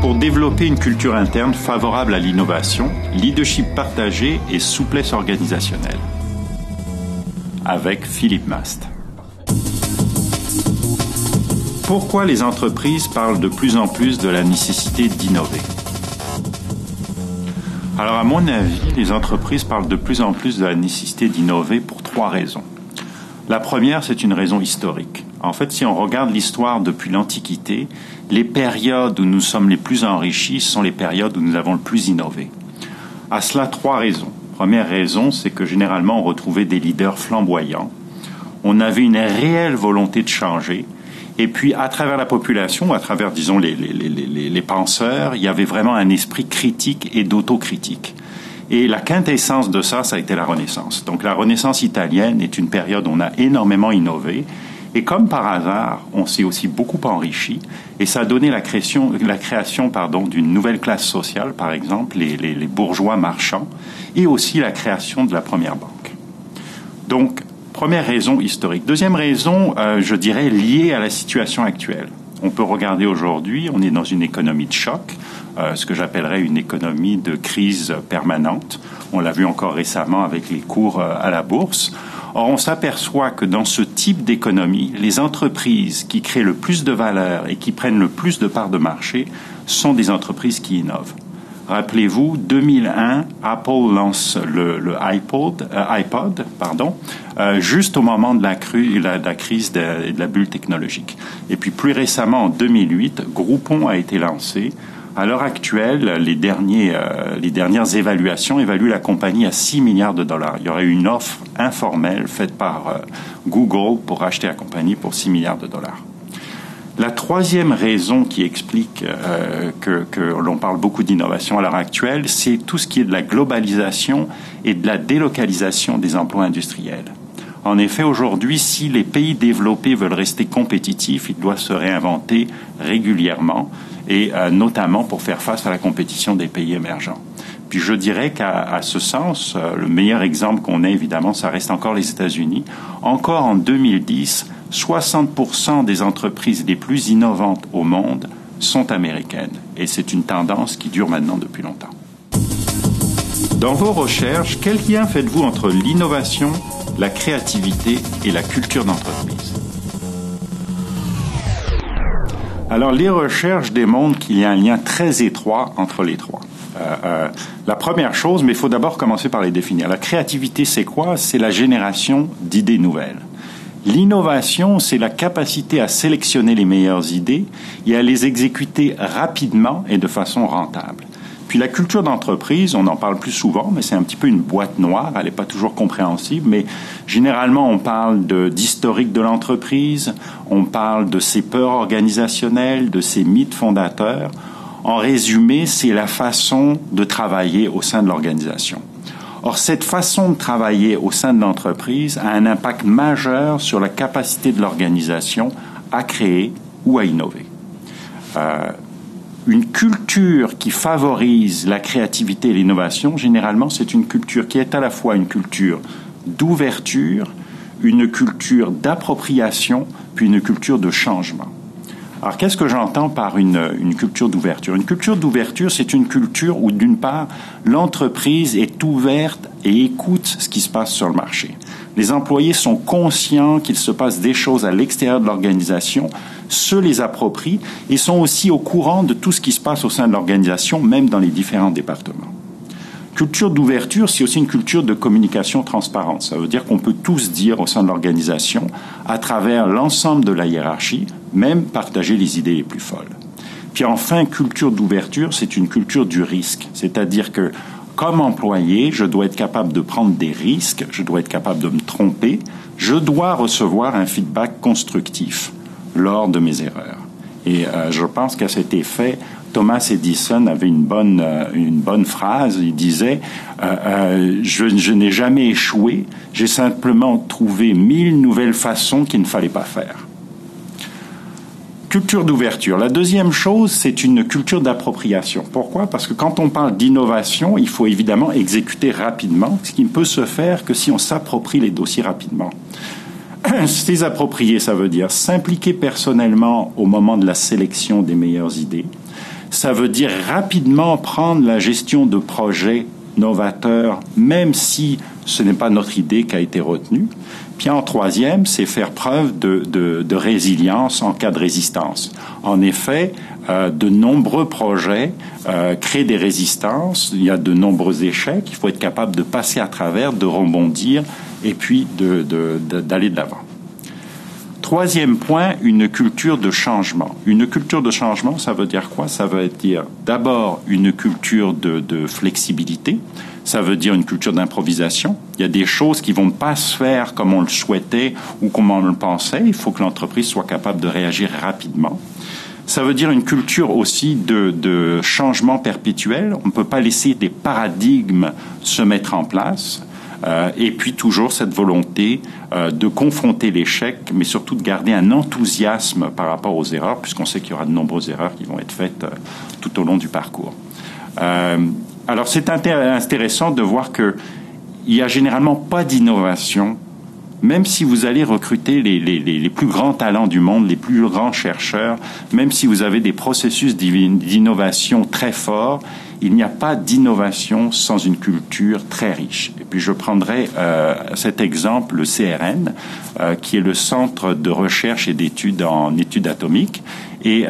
pour développer une culture interne favorable à l'innovation, leadership partagé et souplesse organisationnelle. Avec Philippe Mast. Pourquoi les entreprises parlent de plus en plus de la nécessité d'innover? Alors, à mon avis, les entreprises parlent de plus en plus de la nécessité d'innover pour 3 raisons. La première, c'est une raison historique. En fait, si on regarde l'histoire depuis l'Antiquité, les périodes où nous sommes les plus enrichis sont les périodes où nous avons le plus innové. À cela, 3 raisons. Première raison, c'est que généralement, on retrouvait des leaders flamboyants. On avait une réelle volonté de changer. Et puis, à travers la population, à travers, disons, les penseurs, il y avait vraiment un esprit critique et d'autocritique. Et la quintessence de ça, ça a été la Renaissance. Donc, la Renaissance italienne est une période où on a énormément innové. Et comme par hasard, on s'est aussi beaucoup enrichi. Et ça a donné la création d'une nouvelle classe sociale, par exemple, les bourgeois marchands, et aussi la création de la première banque. Donc, première raison historique. Deuxième raison, je dirais, liée à la situation actuelle. On peut regarder aujourd'hui, on est dans une économie de choc, ce que j'appellerais une économie de crise permanente. On l'a vu encore récemment avec les cours à la bourse. Or, on s'aperçoit que dans ce type d'économie, les entreprises qui créent le plus de valeur et qui prennent le plus de parts de marché sont des entreprises qui innovent. Rappelez-vous, 2001, Apple lance le iPod, juste au moment de la crise de la bulle technologique. Et puis plus récemment, en 2008, Groupon a été lancé. À l'heure actuelle, les dernières évaluations évaluent la compagnie à 6 milliards de dollars. Il y aurait une offre informelle faite par Google pour racheter la compagnie pour 6 milliards de dollars. La troisième raison qui explique que l'on parle beaucoup d'innovation à l'heure actuelle, c'est tout ce qui est de la globalisation et de la délocalisation des emplois industriels. En effet, aujourd'hui, si les pays développés veulent rester compétitifs, ils doivent se réinventer régulièrement et notamment pour faire face à la compétition des pays émergents. Puis je dirais qu'à ce sens, le meilleur exemple qu'on ait, évidemment, ça reste encore les États-Unis. Encore en 2010, 60% des entreprises les plus innovantes au monde sont américaines. Et c'est une tendance qui dure maintenant depuis longtemps. Dans vos recherches, quel lien faites-vous entre l'innovation, la créativité et la culture d'entreprise? Alors, les recherches démontrent qu'il y a un lien très étroit entre les trois. La première chose, mais il faut d'abord commencer par les définir. La créativité, c'est quoi? C'est la génération d'idées nouvelles. L'innovation, c'est la capacité à sélectionner les meilleures idées et à les exécuter rapidement et de façon rentable. Puis la culture d'entreprise, on en parle plus souvent, mais c'est un petit peu une boîte noire, elle n'est pas toujours compréhensible, mais généralement on parle d'historique de l'entreprise, on parle de ses peurs organisationnelles, de ses mythes fondateurs. En résumé, c'est la façon de travailler au sein de l'organisation. Or, cette façon de travailler au sein de l'entreprise a un impact majeur sur la capacité de l'organisation à créer ou à innover. Une culture qui favorise la créativité et l'innovation, généralement, c'est une culture qui est à la fois une culture d'ouverture, une culture d'appropriation, puis une culture de changement. Alors, qu'est-ce que j'entends par une culture d'ouverture? Une culture d'ouverture, c'est une culture où, d'une part, l'entreprise est ouverte et écoute ce qui se passe sur le marché. Les employés sont conscients qu'il se passe des choses à l'extérieur de l'organisation, se les approprient et sont aussi au courant de tout ce qui se passe au sein de l'organisation, même dans les différents départements. Culture d'ouverture, c'est aussi une culture de communication transparente. Ça veut dire qu'on peut tout se dire au sein de l'organisation, à travers l'ensemble de la hiérarchie, même partager les idées les plus folles. Puis enfin, culture d'ouverture, c'est une culture du risque. C'est-à-dire que, comme employé, je dois être capable de prendre des risques, je dois être capable de me tromper, je dois recevoir un feedback constructif lors de mes erreurs. Et je pense qu'à cet effet, Thomas Edison avait une bonne phrase. Il disait je n'ai jamais échoué, j'ai simplement trouvé 1000 nouvelles façons qu'il ne fallait pas faire. Culture d'ouverture. La deuxième chose, c'est une culture d'appropriation. Pourquoi? Parce que quand on parle d'innovation, il faut évidemment exécuter rapidement, ce qui ne peut se faire que si on s'approprie les dossiers rapidement. ces appropriés, ça veut dire s'impliquer personnellement au moment de la sélection des meilleures idées. Ça veut dire rapidement prendre la gestion de projets novateurs, même si ce n'est pas notre idée qui a été retenue. Puis en troisième, c'est faire preuve de résilience en cas de résistance. En effet, de nombreux projets créent des résistances, il y a de nombreux échecs, il faut être capable de passer à travers, de rebondir et puis d'aller de l'avant. Troisième point, une culture de changement. Une culture de changement, ça veut dire quoi? Ça veut dire d'abord une culture de flexibilité, ça veut dire une culture d'improvisation. Il y a des choses qui vont pas se faire comme on le souhaitait ou comme on le pensait. Il faut que l'entreprise soit capable de réagir rapidement. Ça veut dire une culture aussi de changement perpétuel. On ne peut pas laisser des paradigmes se mettre en place. Et puis toujours cette volonté de confronter l'échec, mais surtout de garder un enthousiasme par rapport aux erreurs, puisqu'on sait qu'il y aura de nombreuses erreurs qui vont être faites tout au long du parcours. Alors c'est intéressant de voir qu'il n'y a généralement pas d'innovation, même si vous allez recruter les plus grands talents du monde, les plus grands chercheurs, même si vous avez des processus d'innovation très forts, il n'y a pas d'innovation sans une culture très riche. Et puis je prendrai cet exemple, le CERN, qui est le Centre de recherche et d'études en études atomiques. Et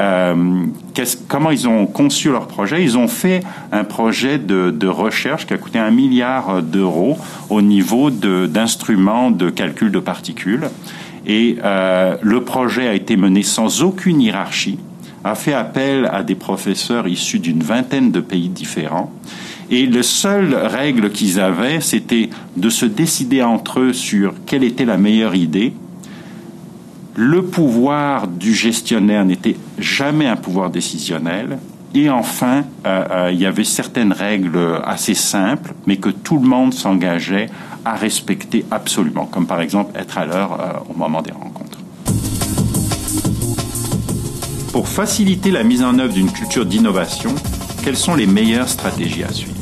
comment ils ont conçu leur projet? Ils ont fait un projet de recherche qui a coûté 1 milliard d'euros au niveau d'instruments de calcul de particules. Et le projet a été mené sans aucune hiérarchie, a fait appel à des professeurs issus d'une vingtaine de pays différents. Et la seule règle qu'ils avaient, c'était de se décider entre eux sur quelle était la meilleure idée. Le pouvoir du gestionnaire n'était jamais un pouvoir décisionnel. Et enfin, il y avait certaines règles assez simples, mais que tout le monde s'engageait à respecter absolument, comme par exemple être à l'heure au moment des rencontres. Pour faciliter la mise en œuvre d'une culture d'innovation, quelles sont les meilleures stratégies à suivre?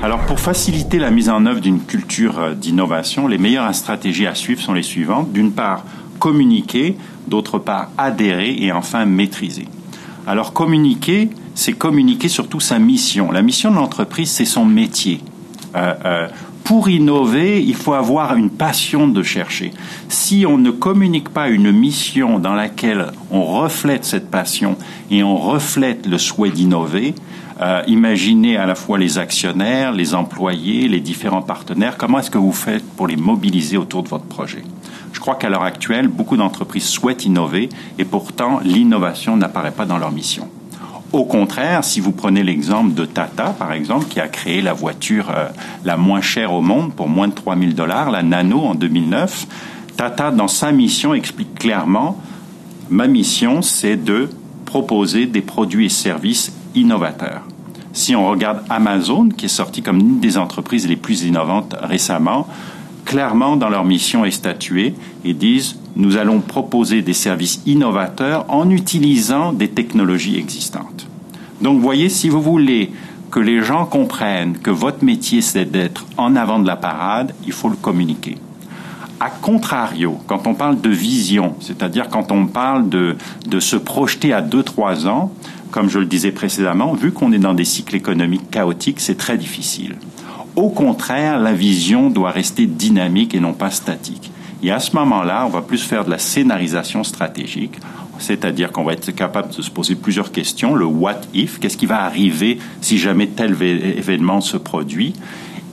Alors, pour faciliter la mise en œuvre d'une culture d'innovation, les meilleures stratégies à suivre sont les suivantes. D'une part, communiquer, d'autre part, adhérer et enfin, maîtriser. Alors, communiquer, c'est communiquer surtout sa mission. La mission de l'entreprise, c'est son métier. Pour innover, il faut avoir une passion de chercher. Si on ne communique pas une mission dans laquelle on reflète cette passion et on reflète le souhait d'innover, imaginez à la fois les actionnaires, les employés, les différents partenaires, comment est-ce que vous faites pour les mobiliser autour de votre projet? Je crois qu'à l'heure actuelle, beaucoup d'entreprises souhaitent innover et pourtant l'innovation n'apparaît pas dans leur mission. Au contraire, si vous prenez l'exemple de Tata, par exemple, qui a créé la voiture la moins chère au monde pour moins de $3 000, la Nano en 2009, Tata, dans sa mission, explique clairement « Ma mission, c'est de proposer des produits et services innovateurs ». Si on regarde Amazon, qui est sorti comme une des entreprises les plus innovantes récemment, clairement, dans leur mission est statuée et disent « Nous allons proposer des services innovateurs en utilisant des technologies existantes ». Donc, vous voyez, si vous voulez que les gens comprennent que votre métier, c'est d'être en avant de la parade, il faut le communiquer. A contrario, quand on parle de vision, c'est-à-dire quand on parle de se projeter à 2-3 ans, comme je le disais précédemment, vu qu'on est dans des cycles économiques chaotiques, c'est très difficile. Au contraire, la vision doit rester dynamique et non pas statique. Et à ce moment-là, on va plus faire de la scénarisation stratégique, c'est-à-dire qu'on va être capable de se poser plusieurs questions. Le what if, qu'est-ce qui va arriver si jamais tel événement se produit,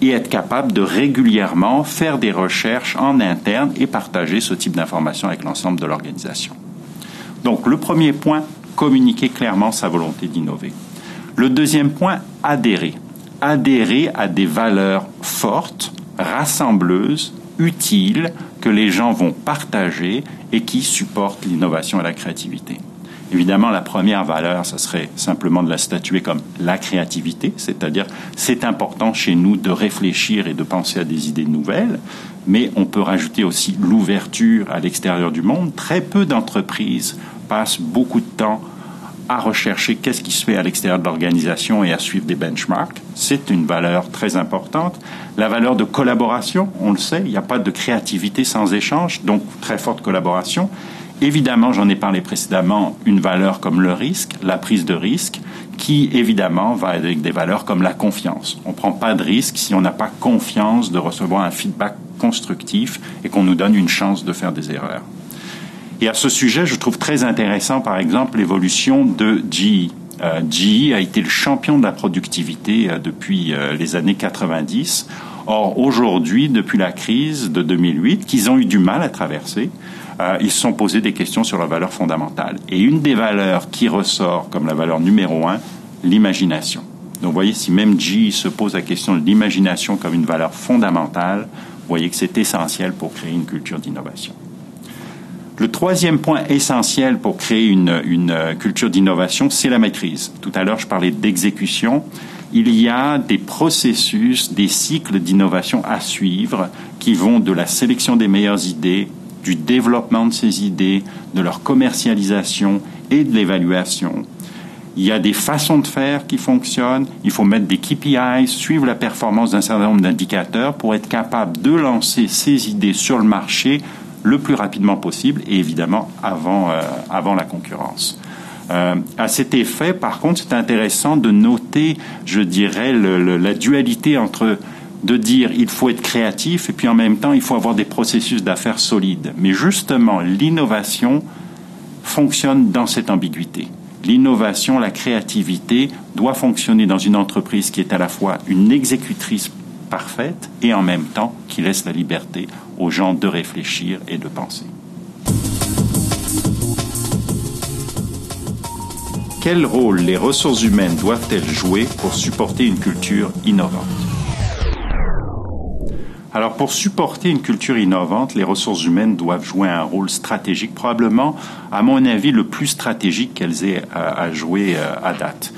et être capable de régulièrement faire des recherches en interne et partager ce type d'informations avec l'ensemble de l'organisation. Donc, le premier point, communiquer clairement sa volonté d'innover. Le deuxième point, adhérer. Adhérer à des valeurs fortes, rassembleuses, utiles, que les gens vont partager et qui supportent l'innovation et la créativité. Évidemment, la première valeur, ça serait simplement de la statuer comme la créativité, c'est-à-dire c'est important chez nous de réfléchir et de penser à des idées nouvelles, mais on peut rajouter aussi l'ouverture à l'extérieur du monde. Très peu d'entreprises passent beaucoup de temps à rechercher qu'est-ce qui se fait à l'extérieur de l'organisation et à suivre des benchmarks. C'est une valeur très importante. La valeur de collaboration, on le sait, il n'y a pas de créativité sans échange, donc très forte collaboration. Évidemment, j'en ai parlé précédemment, une valeur comme le risque, la prise de risque, qui évidemment va avec des valeurs comme la confiance. On ne prend pas de risque si on n'a pas confiance de recevoir un feedback constructif et qu'on nous donne une chance de faire des erreurs. Et à ce sujet, je trouve très intéressant, par exemple, l'évolution de GE. GE a été le champion de la productivité depuis les années 90. Or, aujourd'hui, depuis la crise de 2008, qu'ils ont eu du mal à traverser, ils se sont posés des questions sur leurs valeurs fondamentales. Et une des valeurs qui ressort comme la valeur numéro 1, l'imagination. Donc, vous voyez, si même GE se pose la question de l'imagination comme une valeur fondamentale, vous voyez que c'est essentiel pour créer une culture d'innovation. Le troisième point essentiel pour créer une culture d'innovation, c'est la maîtrise. Tout à l'heure, je parlais d'exécution. Il y a des processus, des cycles d'innovation à suivre qui vont de la sélection des meilleures idées, du développement de ces idées, de leur commercialisation et de l'évaluation. Il y a des façons de faire qui fonctionnent. Il faut mettre des KPIs, suivre la performance d'un certain nombre d'indicateurs pour être capable de lancer ces idées sur le marché le plus rapidement possible et évidemment avant la concurrence. À cet effet, par contre, c'est intéressant de noter, je dirais, la dualité entre de dire il faut être créatif et puis en même temps il faut avoir des processus d'affaires solides. Mais justement, l'innovation fonctionne dans cette ambiguïté. L'innovation, la créativité doit fonctionner dans une entreprise qui est à la fois une exécutrice parfaite et en même temps qui laisse la liberté aux gens de réfléchir et de penser. Quel rôle les ressources humaines doivent-elles jouer pour supporter une culture innovante? Alors, pour supporter une culture innovante, les ressources humaines doivent jouer un rôle stratégique, probablement, à mon avis, le plus stratégique qu'elles aient à jouer à date.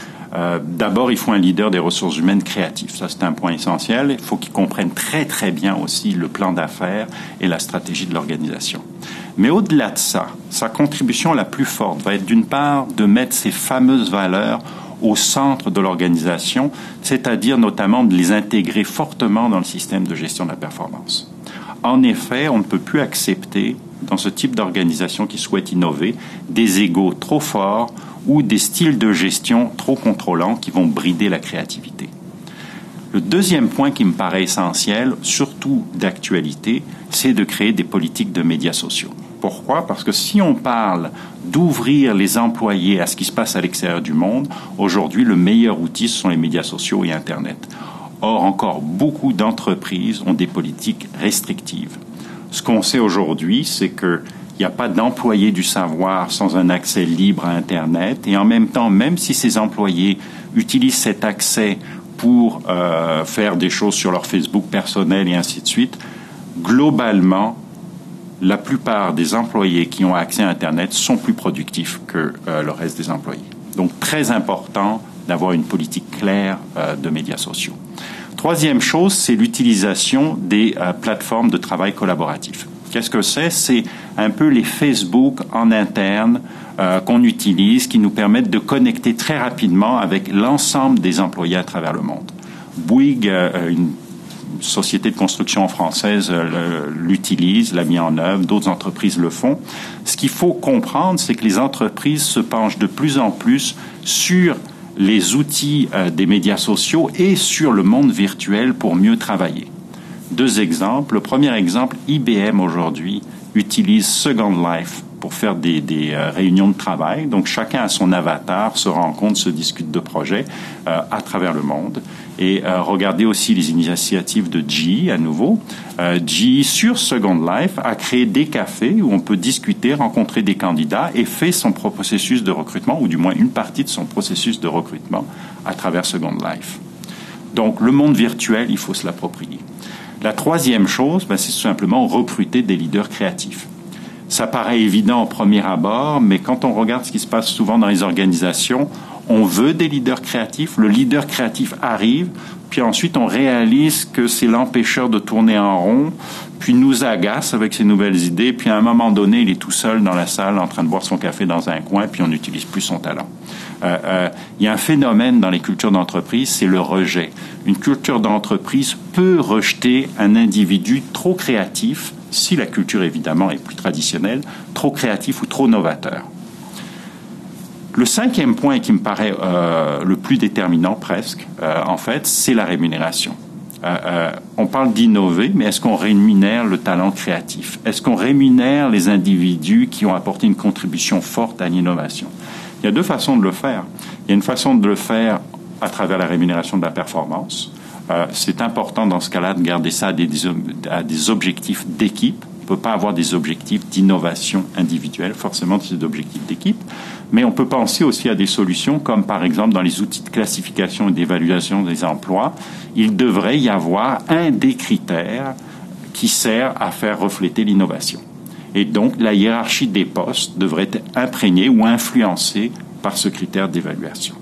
D'abord, il faut un leader des ressources humaines créatif. Ça, c'est un point essentiel. Il faut qu'il comprenne très, très bien aussi le plan d'affaires et la stratégie de l'organisation. Mais au-delà de ça, sa contribution la plus forte va être d'une part de mettre ces fameuses valeurs au centre de l'organisation, c'est-à-dire notamment de les intégrer fortement dans le système de gestion de la performance. En effet, on ne peut plus accepter, dans ce type d'organisation qui souhaite innover, des égos trop forts ou des styles de gestion trop contrôlants qui vont brider la créativité. Le deuxième point qui me paraît essentiel, surtout d'actualité, c'est de créer des politiques de médias sociaux. Pourquoi? Parce que si on parle d'ouvrir les employés à ce qui se passe à l'extérieur du monde, aujourd'hui, le meilleur outil, ce sont les médias sociaux et Internet. Or, encore beaucoup d'entreprises ont des politiques restrictives. Ce qu'on sait aujourd'hui, c'est qu'il n'y a pas d'employé du savoir sans un accès libre à Internet. Et en même temps, même si ces employés utilisent cet accès pour faire des choses sur leur Facebook personnel et ainsi de suite, globalement, la plupart des employés qui ont accès à Internet sont plus productifs que le reste des employés. Donc, très important d'avoir une politique claire de médias sociaux. Troisième chose, c'est l'utilisation des plateformes de travail collaboratif. Qu'est-ce que c'est? C'est un peu les Facebook en interne qu'on utilise, qui nous permettent de connecter très rapidement avec l'ensemble des employés à travers le monde. Bouygues, une société de construction française, l'utilise, l'a mis en œuvre, d'autres entreprises le font. Ce qu'il faut comprendre, c'est que les entreprises se penchent de plus en plus sur les outils des médias sociaux et sur le monde virtuel pour mieux travailler. Deux exemples. Le premier exemple, IBM aujourd'hui utilise Second Life pour faire des réunions de travail. Donc, chacun a son avatar, se rencontre, se discute de projets à travers le monde. Et regardez aussi les initiatives de GE à nouveau. GE, sur Second Life, a créé des cafés où on peut discuter, rencontrer des candidats et fait son processus de recrutement, ou du moins une partie de son processus de recrutement à travers Second Life. Donc, le monde virtuel, il faut se l'approprier. La troisième chose, c'est tout simplement recruter des leaders créatifs. Ça paraît évident au premier abord, mais quand on regarde ce qui se passe souvent dans les organisations, on veut des leaders créatifs, le leader créatif arrive, puis ensuite on réalise que c'est l'empêcheur de tourner en rond, puis nous agace avec ses nouvelles idées, puis à un moment donné, il est tout seul dans la salle en train de boire son café dans un coin, puis on n'utilise plus son talent. Il y a un phénomène dans les cultures d'entreprise, c'est le rejet. Une culture d'entreprise peut rejeter un individu trop créatif, si la culture évidemment est plus traditionnelle, trop créatif ou trop novateur. Le 5e point qui me paraît le plus déterminant presque, en fait, c'est la rémunération. On parle d'innover, mais est-ce qu'on rémunère le talent créatif? Est-ce qu'on rémunère les individus qui ont apporté une contribution forte à l'innovation? Il y a 2 façons de le faire. Il y a une façon de le faire à travers la rémunération de la performance. C'est important dans ce cas-là de garder ça à des objectifs d'équipe. On ne peut pas avoir des objectifs d'innovation individuelle, forcément c'est des objectifs d'équipe. Mais on peut penser aussi à des solutions comme par exemple dans les outils de classification et d'évaluation des emplois, il devrait y avoir un des critères qui sert à faire refléter l'innovation. Et donc la hiérarchie des postes devrait être imprégnée ou influencée par ce critère d'évaluation.